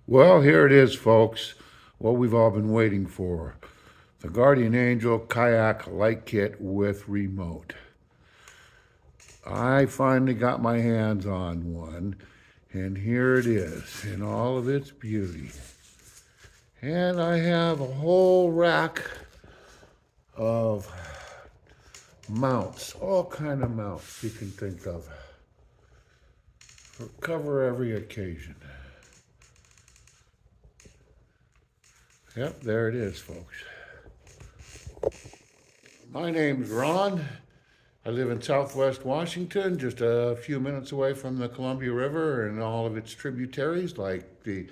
Well, here it is, folks. What we've all been waiting for. The Guardian Angel Kayak Light Kit with remote. I finally got my hands on one, and here it is in all of its beauty. And I have a whole rack of mounts, all kind of mounts you can think of, for cover every occasion. Yep, there it is, folks. My name's Ron. I live in Southwest Washington, just a few minutes away from the Columbia River and all of its tributaries, like the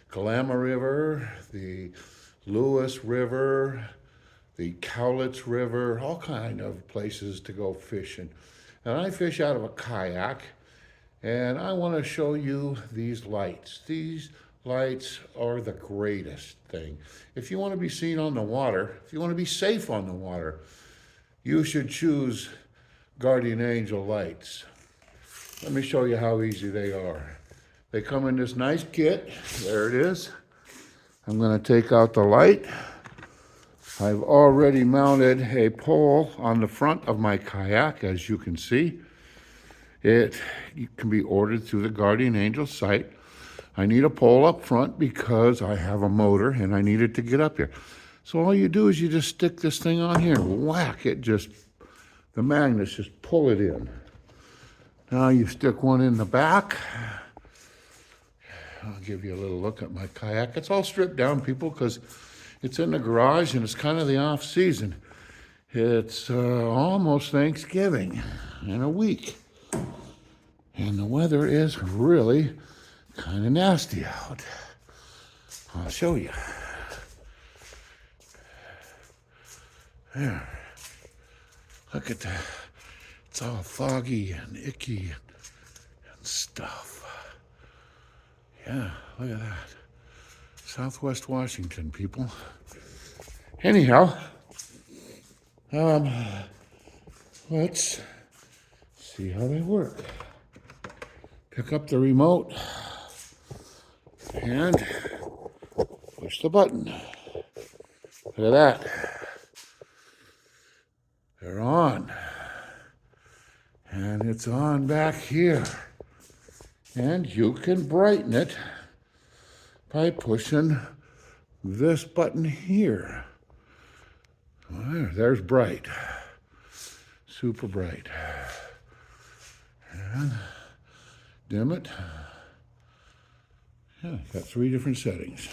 Kalama River, the Lewis River, the Cowlitz River, all kind of places to go fishing. And I fish out of a kayak, and I want to show you these lights. These lights are the greatest thing. If you want to be seen on the water, if you want to be safe on the water, you should choose Guardian Angel lights. Let me show you how easy they are. They come in this nice kit. There it is. I'm going to take out the light. I've already mounted a pole on the front of my kayak, as you can see. It can be ordered through the Guardian Angel site. I need a pole up front because I have a motor and I need it to get up here. So all you do is you just stick this thing on here, whack it, the magnets just pull it in. Now you stick one in the back. I'll give you a little look at my kayak. It's all stripped down, people, because it's in the garage and it's kind of the off season. It's almost Thanksgiving in a week. And the weather is really kind of nasty out. I'll show you. There. Look at that. It's all foggy and icky and stuff. Yeah, look at that. Southwest Washington, people. Anyhow, let's see how they work. Pick up the remote and push the button. Look at that. They're on. And it's on back here. And you can brighten it by pushing this button here. There's bright. Super bright. And dim it. Yeah, got 3 different settings.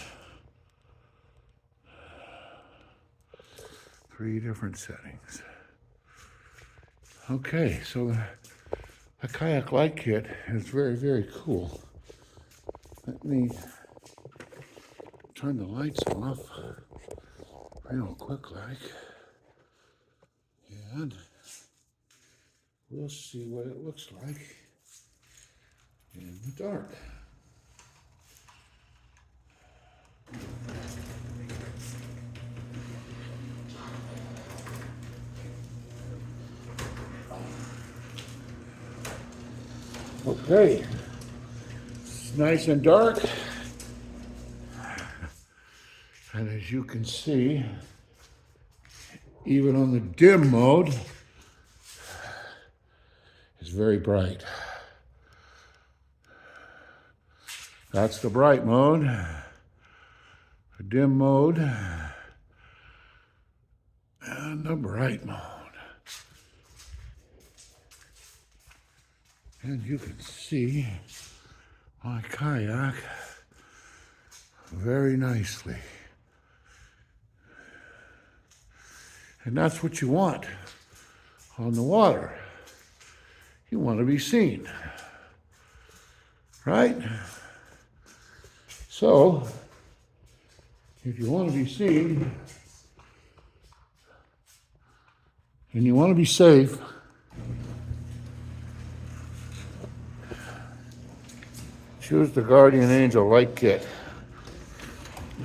3 different settings. Okay, so the kayak light kit is very, very cool. Let me turn the lights off real quick like. And we'll see what it looks like in the dark. Okay, it's nice and dark, and as you can see, even on the dim mode, it's very bright. That's the bright mode, the dim mode, and the bright mode. And you can see my kayak very nicely. And that's what you want on the water. You want to be seen, right? So, if you want to be seen and you want to be safe, choose the Guardian Angel Light Kit.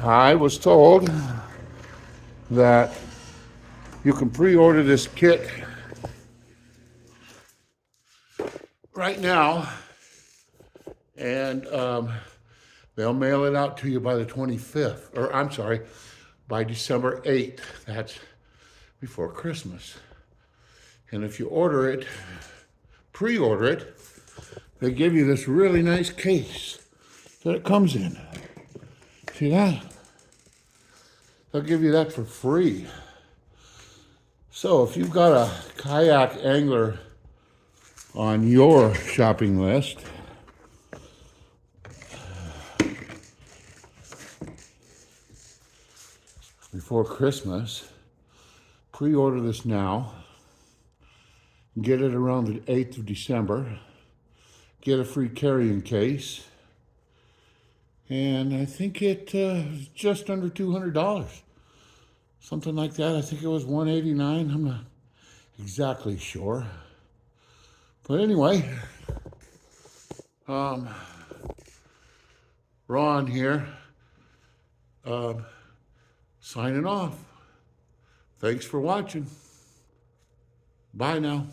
I was told that you can pre-order this kit right now, and They'll mail it out to you by the 25th, or I'm sorry, by December 8th. That's before Christmas. And if you order it, pre-order it, they give you this really nice case that it comes in. See that? They'll give you that for free. So if you've got a kayak angler on your shopping list, before Christmas, pre-order this now. Get it around the 8th of December. Get a free carrying case. And I think it was just under $200. Something like that. I think it was $189. I'm not exactly sure. But anyway, Ron here, signing off. Thanks for watching. Bye now.